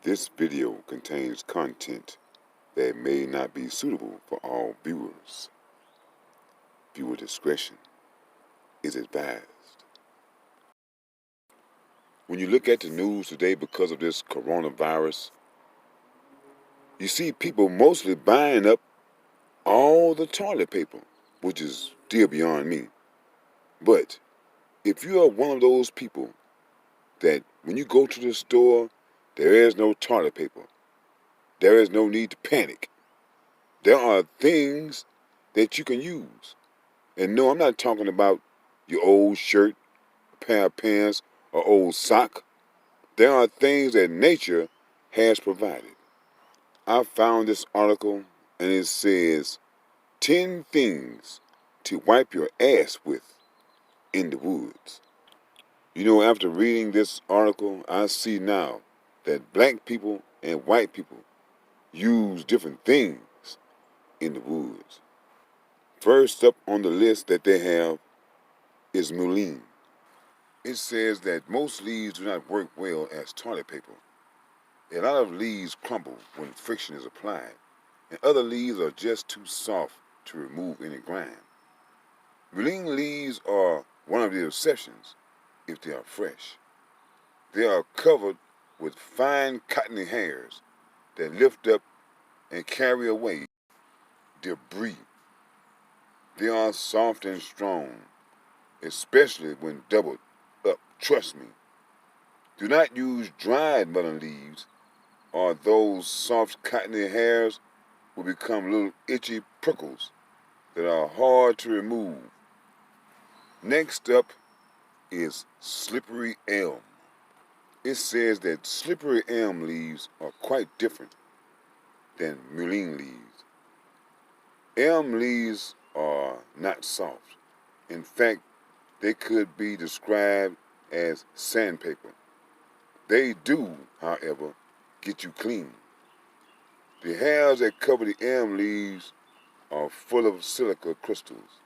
This video contains content that may not be suitable for all viewers. Viewer discretion is advised. When you look at the news today because of this coronavirus, you see people mostly buying up all the toilet paper, which is still beyond me. But if you are one of those people that when you go to the store, there is no toilet paper, there is no need to panic. There are things that you can use. And no, I'm not talking about your old shirt, a pair of pants, or old sock. There are things that nature has provided. I found this article and it says 10 things to wipe your ass with in the woods. You know, after reading this article, I see now that black people and white people use different things in the woods. First up on the list that they have is mullein. It says that most leaves do not work well as toilet paper. A lot of leaves crumble when friction is applied, and other leaves are just too soft to remove any grime. Mullein leaves are one of the exceptions if they are fresh. They are covered with fine cottony hairs that lift up and carry away debris. They are soft and strong, especially when doubled up. Trust me. Do not use dried mullein leaves, or those soft cottony hairs will become little itchy prickles that are hard to remove. Next up is slippery elm. It says that slippery elm leaves are quite different than mullein leaves. Elm leaves are not soft. In fact, they could be described as sandpaper. They do, however, get you clean. The hairs that cover the elm leaves are full of silica crystals,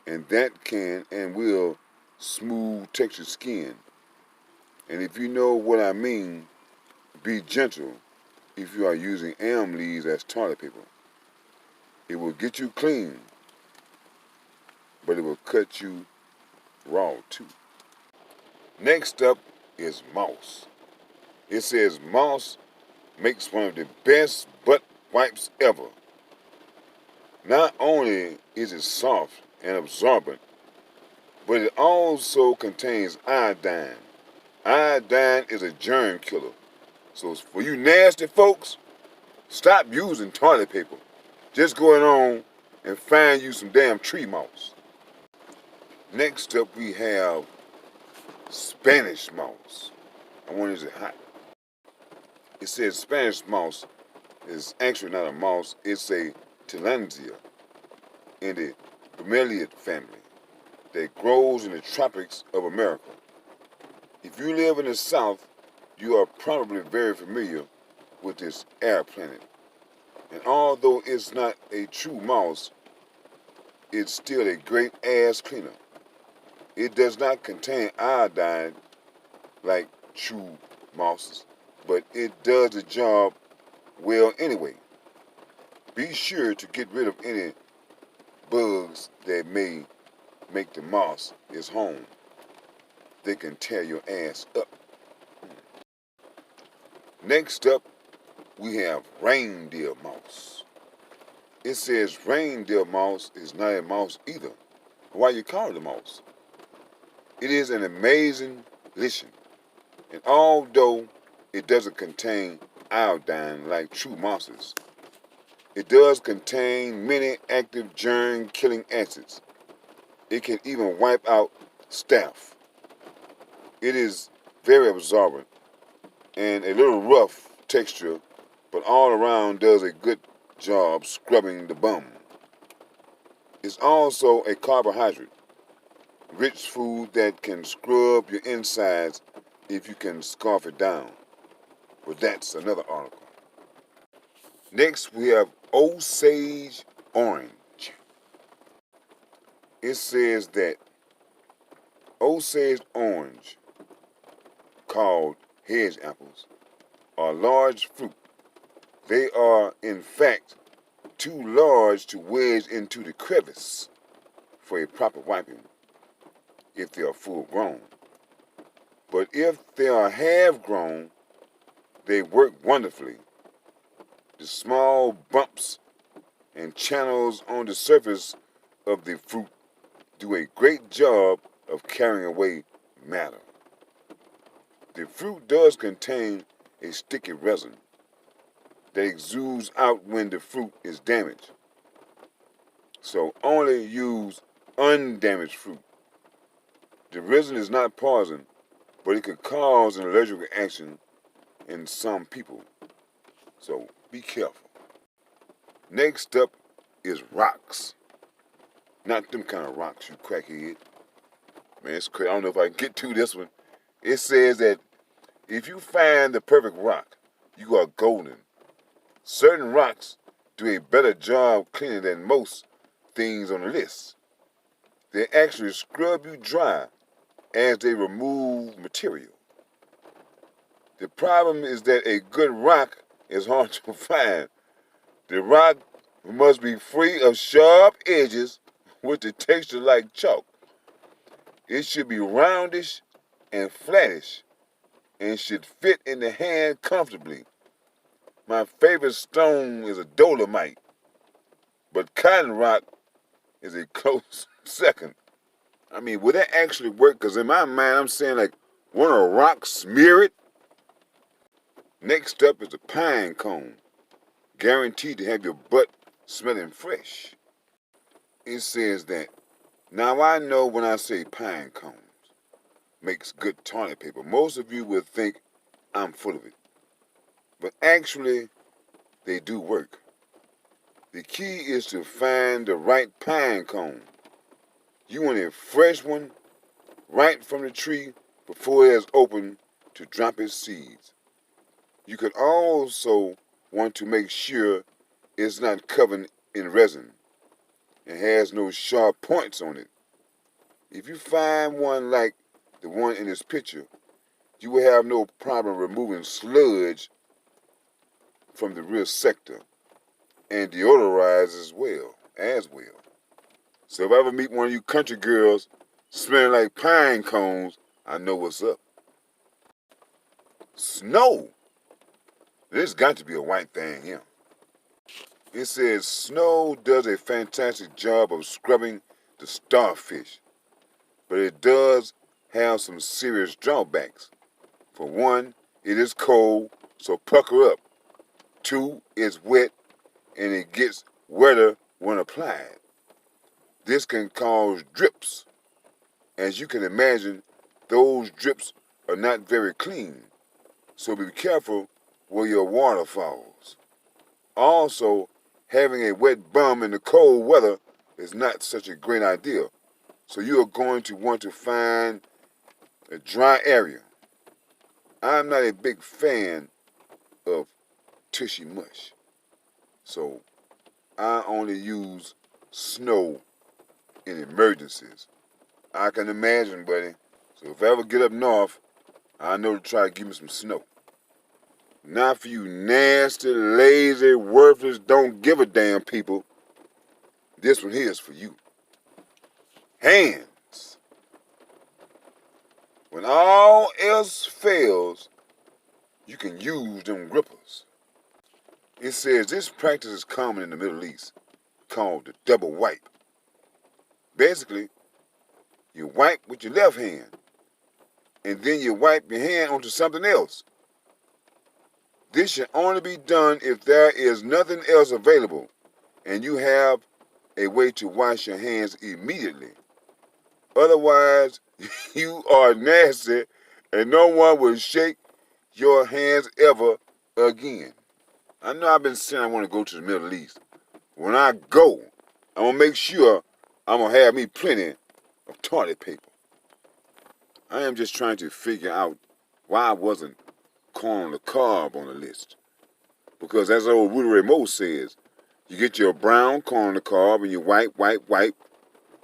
and that can and will smooth textured skin. And if you know what I mean, be gentle if you are using elm leaves as toilet paper. It will get you clean, but it will cut you raw too. Next up is moss. It says moss makes one of the best butt wipes ever. Not only is it soft and absorbent, but it also contains iodine. Iodine is a germ killer. So for you nasty folks, stop using toilet paper. Just go on and find you some damn tree moss. Next up we have Spanish moss. I wonder is it hot? It says Spanish moss is actually not a moss, it's a tillandsia in the bromeliad family that grows in the tropics of America. If you live in the South, you are probably very familiar with this air plant. And although it's not a true moss, it's still a great ass cleaner. It does not contain iodine like true mosses, but it does the job well anyway. Be sure to get rid of any bugs that may make the moss its home. They can tear your ass up. Next up, we have reindeer moss. It says reindeer moss is not a moss either. Why you call it a moss? It is an amazing lichen, and although it doesn't contain iodine like true mosses, it does contain many active germ-killing acids. It can even wipe out staph. It is very absorbent and a little rough texture, but all around does a good job scrubbing the bum. It's also a carbohydrate, rich food that can scrub your insides if you can scarf it down. But that's another article. Next, we have Osage orange. It says that Osage orange, called hedge apples, are large fruit. They are, in fact, too large to wedge into the crevice for a proper wiping if they are full grown. But if they are half grown, they work wonderfully. The small bumps and channels on the surface of the fruit do a great job of carrying away matter. The fruit does contain a sticky resin that exudes out when the fruit is damaged. So only use undamaged fruit. The resin is not poison, but it could cause an allergic reaction in some people. So be careful. Next up is rocks. Not them kind of rocks, you crackhead. Man, it's crazy. I don't know if I can get to this one. It says that if you find the perfect rock, you are golden. Certain rocks do a better job cleaning than most things on the list. They actually scrub you dry as they remove material. The problem is that a good rock is hard to find. The rock must be free of sharp edges with the texture like chalk. It should be roundish and flattish and should fit in the hand comfortably. My favorite stone is a dolomite, but cotton rock is a close second. I mean, would that actually work? Because in my mind, I'm saying like, want a rock smear it? Next up is a pine cone, guaranteed to have your butt smelling fresh. It says that, now I know when I say pine cones makes good toilet paper, most of you will think I'm full of it. But actually, they do work. The key is to find the right pine cone. You want a fresh one right from the tree before it has opened to drop its seeds. You could also want to make sure it's not covered in resin and has no sharp points on it. If you find one like the one in this picture, you will have no problem removing sludge from the rear sector and deodorize as well. So if I ever meet one of you country girls smelling like pine cones, I know what's up. Snow. There's got to be a white thing here. It says snow does a fantastic job of scrubbing the starfish, but it does have some serious drawbacks. For one, it is cold, so pucker up. Two, it's wet, and it gets wetter when applied. This can cause drips. As you can imagine, those drips are not very clean, so be careful where your water falls. Also, having a wet bum in the cold weather is not such a great idea, so you are going to want to find a dry area. I'm not a big fan of tushy mush, so I only use snow in emergencies. I can imagine, buddy. So if I ever get up north, I know to try to give me some snow. Not for you nasty, lazy, worthless, don't give a damn people. This one here is for you. Hands. When all else fails, you can use them grippers. It says this practice is common in the Middle East, called the double wipe. Basically, you wipe with your left hand, and then you wipe your hand onto something else. This should only be done if there is nothing else available, and you have a way to wash your hands immediately. Otherwise, you are nasty, and no one will shake your hands ever again. I know I've been saying I want to go to the Middle East. When I go, I'm going to make sure I'm going to have me plenty of toilet paper. I am just trying to figure out why I wasn't corn on the cob on the list. Because as old Rudy Ray Moore says, you get your brown corn on the cob and you wipe.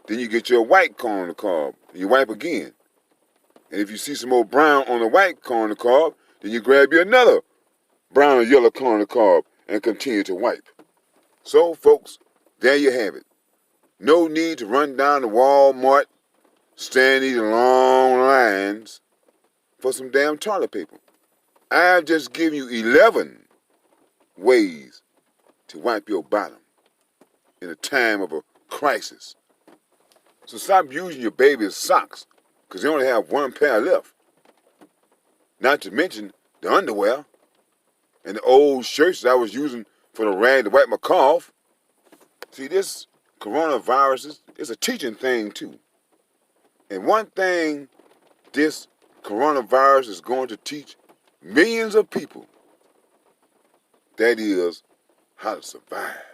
Then you get your white corn on the cob and you wipe again. And if you see some more brown on the white corn on the cob, then you grab you another brown or yellow color on the carb and continue to wipe. So, folks, there you have it. No need to run down to Walmart, stand in these long lines for some damn toilet paper. I've just given you 11 ways to wipe your bottom in a time of a crisis. So stop using your baby's socks, because they only have one pair left. Not to mention the underwear and the old shirts that I was using for the rag to wipe my cough. See, this coronavirus is a teaching thing too. And one thing this coronavirus is going to teach millions of people, that is how to survive.